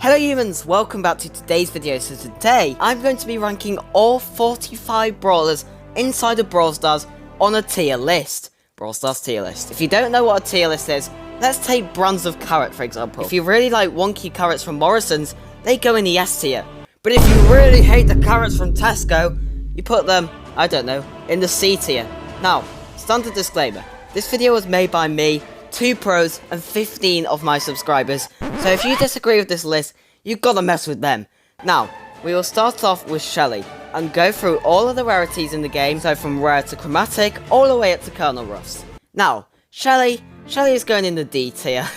Hello humans, welcome back to today's video. So today, I'm going to be ranking all 45 brawlers inside of Brawl Stars on a tier list. Brawl Stars tier list. If you don't know what a tier list is, let's take brands of carrot for example. If you really like wonky carrots from Morrison's, they go in the S tier. But if you really hate the carrots from Tesco, you put them, I don't know, in the C tier. Now, standard disclaimer, this video was made by me, 2 pros, and 15 of my subscribers, so if you disagree with this list, you've got to mess with them. Now, we will start off with Shelly, and go through all of the rarities in the game, so from rare to chromatic, all the way up to Colonel Ruffs. Now, Shelly is going in the D tier.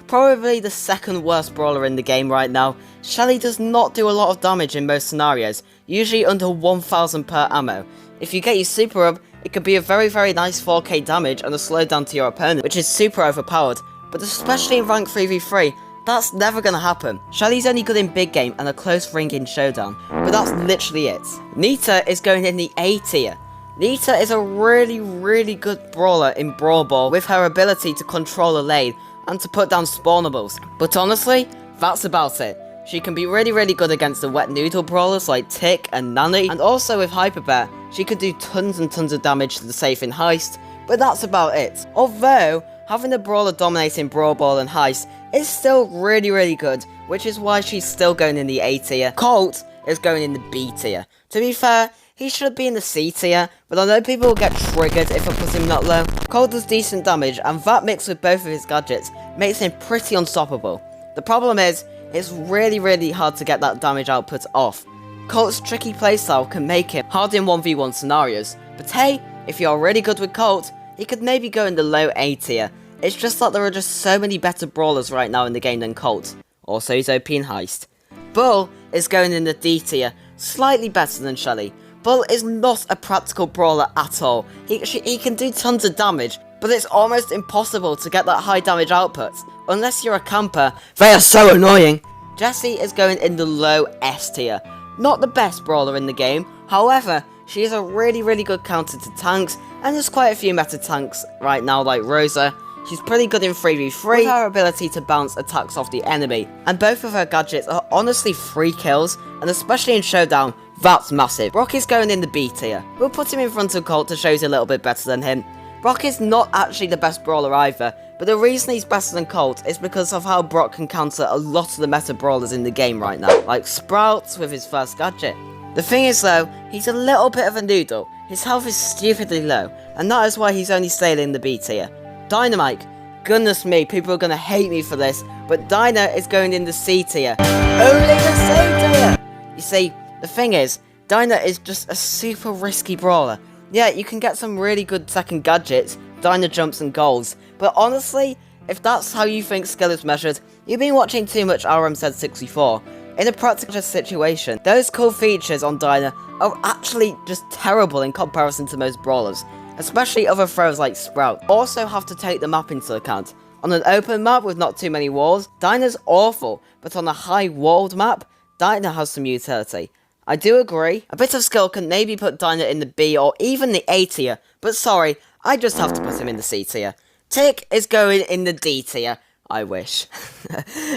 Probably the second worst brawler in the game right now. Shelly does not do a lot of damage in most scenarios, usually under 1000 per ammo. If you get your super up, it could be a very nice 4k damage and a slowdown to your opponent, which is super overpowered, but especially in rank 3v3, that's never gonna happen. Shelly's only good in big game and a close ring in showdown, but that's literally it. Nita is going in the A tier. Nita is a really good brawler in Brawl Ball with her ability to control a lane and to put down spawnables, but honestly, that's about it. She can be really good against the wet noodle brawlers like Tick and Nani, and also with Hyper Bear, she could do tons and tons of damage to the safe in Heist, but that's about it. Although, having a brawler dominating Brawl Ball and Heist is still really good, which is why she's still going in the A tier. Colt is going in the B tier. To be fair, he should be in the C tier, but I know people will get triggered if I put him that low. Colt does decent damage, and that mixed with both of his gadgets makes him pretty unstoppable. The problem is, it's really hard to get that damage output off. Colt's tricky playstyle can make him hard in 1v1 scenarios, but hey, if you're really good with Colt, he could maybe go in the low A tier. It's just that there are just so many better brawlers right now in the game than Colt. Also, he's OP in Heist. Bull is going in the D tier, slightly better than Shelly. Bull is not a practical brawler at all. He can do tons of damage, but it's almost impossible to get that high damage output. Unless you're a camper, they are so annoying. Jessie is going in the low S tier. Not the best brawler in the game, however, she is a really good counter to tanks, and there's quite a few meta tanks right now like Rosa. She's pretty good in 3v3 with her ability to bounce attacks off the enemy, and both of her gadgets are honestly free kills, and especially in showdown, that's massive. Brock is going in the B tier. We'll put him in front of Colt to show he's a little bit better than him. Brock is not actually the best brawler either, but the reason he's better than Colt is because of how Brock can counter a lot of the meta brawlers in the game right now, like Sprouts with his first gadget. The thing is though, he's a little bit of a noodle. His health is stupidly low, and that is why he's only staying in the B tier. Dynamike, goodness me, people are gonna hate me for this, but Dyna is going in the C tier. Only the C tier! You see, the thing is, Dyna is just a super risky brawler. Yeah, you can get some really good second gadgets, Dyna jumps and goals, but honestly, if that's how you think skill is measured, you've been watching too much RM64. In a practical situation, those cool features on Dyna are actually just terrible in comparison to most brawlers, especially other throws like Sprout. Also have to take the map into account. On an open map with not too many walls, Dyna's awful, but on a high walled map, Dyna has some utility. I do agree, a bit of skill can maybe put Dyna in the B or even the A tier, but sorry, I just have to put him in the C tier. Tick is going in the D tier. I wish.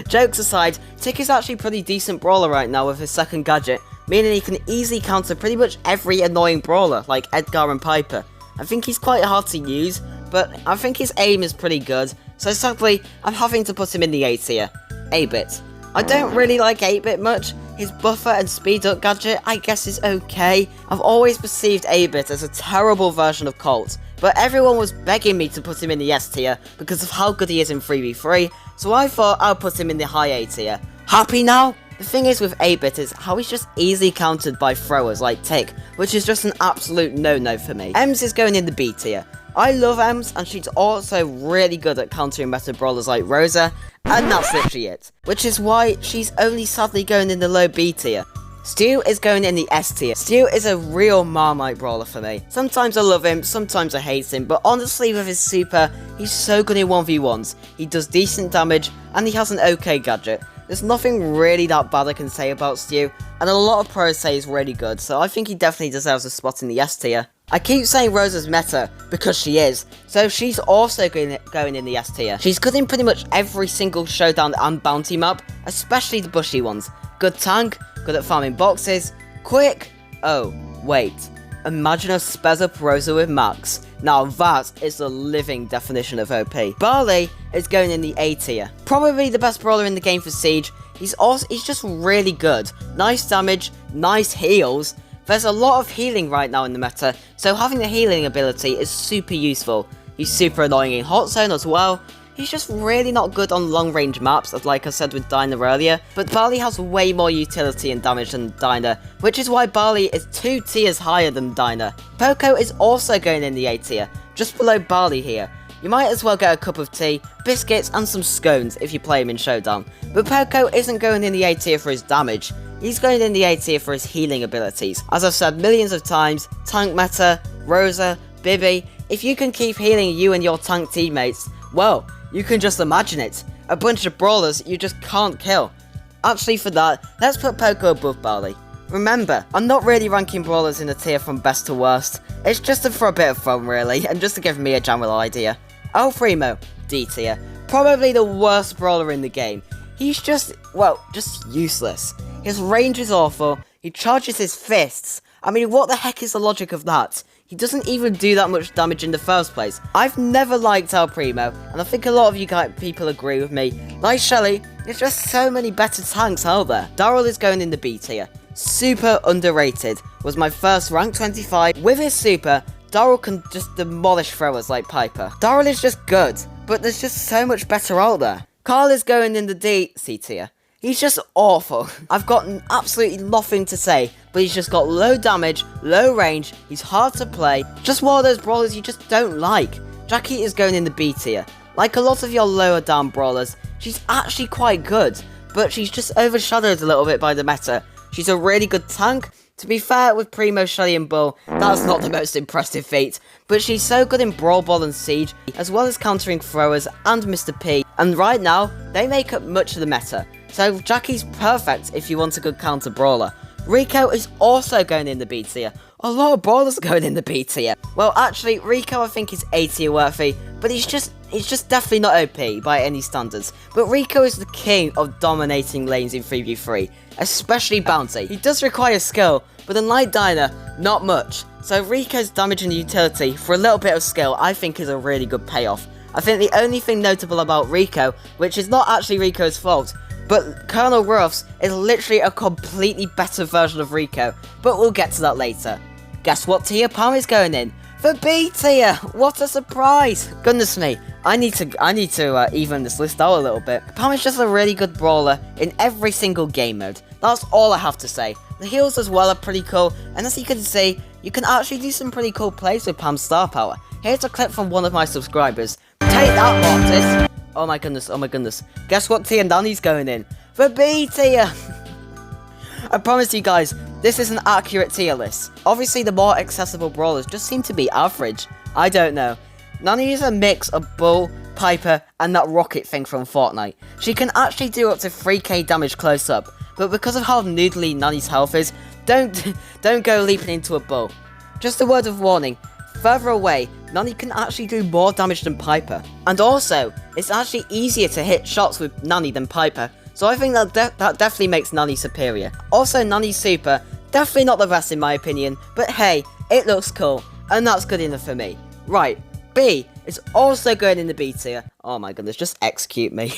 Jokes aside, Tick is actually a pretty decent brawler right now with his second gadget, meaning he can easily counter pretty much every annoying brawler like Edgar and Piper. I think he's quite hard to use, but I think his aim is pretty good, so sadly, I'm having to put him in the A tier. 8-bit. I don't really like 8-bit much. His buffer and speed up gadget I guess is okay. I've always perceived 8-bit as a terrible version of Colt, but everyone was begging me to put him in the S tier because of how good he is in 3v3, so I thought I'll put him in the high A tier. Happy now? The thing is with 8-bit is how he's just easily countered by throwers like Tick, which is just an absolute no-no for me. Ems is going in the B tier. I love Ems, and she's also really good at countering meta brawlers like Rosa, and that's literally it. Which is why she's only sadly going in the low B tier. Stu is going in the S tier. Stu is a real Marmite brawler for me. Sometimes I love him, sometimes I hate him, but honestly with his super, he's so good in 1v1s. He does decent damage, and he has an okay gadget. There's nothing really that bad I can say about Stu, and a lot of pros say he's really good, so I think he definitely deserves a spot in the S tier. I keep saying Rosa's meta, because she is, so she's also going in the S tier. She's good in pretty much every single showdown and bounty map, especially the bushy ones. Good tank, good at farming boxes, quick. Oh, wait. Imagine a spez up Rosa with Max. Now that is the living definition of OP. Barley is going in the A tier. Probably the best brawler in the game for Siege. He's just really good. Nice damage, nice heals. There's a lot of healing right now in the meta, so having the healing ability is super useful. He's super annoying in Hot Zone as well. He's just really not good on long range maps, as like I said with Dyna earlier, but Barley has way more utility and damage than Dyna, which is why Barley is 2 tiers higher than Dyna. Poco is also going in the A tier, just below Barley here. You might as well get a cup of tea, biscuits and some scones if you play him in Showdown. But Poco isn't going in the A tier for his damage, he's going in the A tier for his healing abilities. As I've said millions of times, tank meta, Rosa, Bibi, if you can keep healing you and your tank teammates, well, you can just imagine it. A bunch of brawlers you just can't kill. Actually for that, let's put Poco above Barley. Remember, I'm not really ranking brawlers in a tier from best to worst. It's just for a bit of fun really, and just to give me a general idea. Primo, D tier. Probably the worst brawler in the game. He's just useless. His range is awful, he charges his fists. I mean, what the heck is the logic of that? He doesn't even do that much damage in the first place. I've never liked El Primo, and I think a lot of you people agree with me. Like Shelly, there's just so many better tanks out there. Darryl is going in the B tier. Super underrated. Was my first rank 25. With his super, Darryl can just demolish throwers like Piper. Darryl is just good, but there's just so much better out there. Carl is going in the C tier. He's just awful. I've got absolutely nothing to say, but he's just got low damage, low range, he's hard to play, just one of those brawlers you just don't like. Jacky is going in the B tier. Like a lot of your lower down brawlers, she's actually quite good, but she's just overshadowed a little bit by the meta. She's a really good tank. To be fair, with Primo, Shelly and Bull, that's not the most impressive feat, but she's so good in Brawl Ball and Siege, as well as countering throwers and Mr. P, and right now, they make up much of the meta. So Jacky's perfect if you want a good counter brawler. Rico is also going in the B tier. A lot of brawlers going in the B tier. Well, actually, Rico I think is A tier worthy, but he's just definitely not OP by any standards. But Rico is the king of dominating lanes in 3v3, especially bounty. He does require skill, but unlike Dyna, not much. So Rico's damage and utility for a little bit of skill I think is a really good payoff. I think the only thing notable about Rico, which is not actually Rico's fault, but Colonel Ruffs is literally a completely better version of Rico, but we'll get to that later. Guess what tier Pam is going in? The B tier! What a surprise! Goodness me, I need to even this list out a little bit. Pam is just a really good brawler in every single game mode. That's all I have to say. The heals as well are pretty cool, and as you can see, you can actually do some pretty cool plays with Pam's star power. Here's a clip from one of my subscribers. Take that, Mortis! Oh my goodness, oh my goodness. Guess what tier Nani's going in? The B tier! I promise you guys, this is an accurate tier list. Obviously, the more accessible brawlers just seem to be average. I don't know. Nani is a mix of Bull, Piper, and that rocket thing from Fortnite. She can actually do up to 3k damage close up, but because of how noodly Nani's health is, don't go leaping into a Bull. Just a word of warning. Further away, Nani can actually do more damage than Piper. And also, it's actually easier to hit shots with Nani than Piper, so I think that definitely makes Nani superior. Also, Nani's super, definitely not the best in my opinion, but hey, it looks cool, and that's good enough for me. Right, B is also going in the B tier. Oh my goodness, just execute me.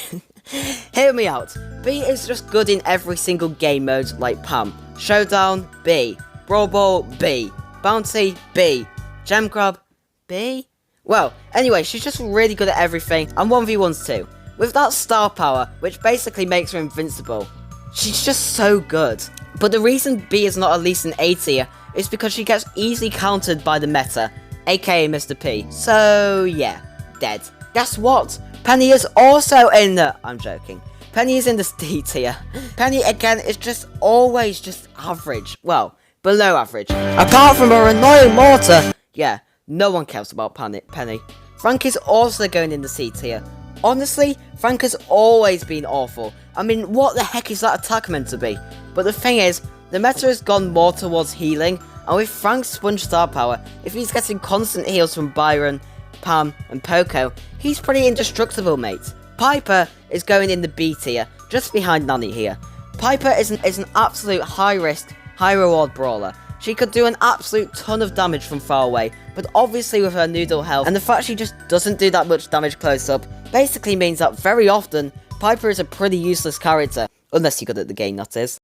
Hear me out. B is just good in every single game mode like Pam. Showdown, B. Brawl Ball, B. Bounty, B. Gem Grab, B? Well, anyway, she's just really good at everything, and 1v1s too. With that star power, which basically makes her invincible. She's just so good. But the reason B is not at least an A tier is because she gets easily countered by the meta, aka Mr. P. So yeah, dead. Guess what? Penny is also in the... I'm joking. Penny is in the D tier. Penny again is just always just average. Well, below average. Apart from her annoying mortar. Yeah, no one cares about Penny. Frank is also going in the C tier. Honestly, Frank has always been awful. I mean, what the heck is that attack meant to be? But the thing is, the meta has gone more towards healing, and with Frank's sponge star power, if he's getting constant heals from Byron, Pam, and Poco, he's pretty indestructible, mate. Piper is going in the B tier, just behind Nani here. Piper is an absolute high-risk, high-reward brawler. She could do an absolute ton of damage from far away, but obviously with her noodle health, and the fact she just doesn't do that much damage close up, basically means that very often, Piper is a pretty useless character. Unless you're good at the game, that is.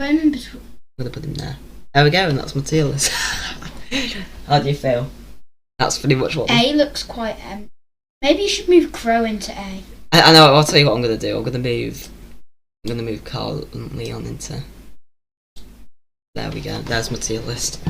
I'm gonna put him there. There we go, and that's my tier list. How do you feel? That's pretty much what. A looks quite maybe you should move Crow into A. I know. I'll tell you what I'm gonna do. I'm gonna move Carl and Leon into. There we go. There's my tier list.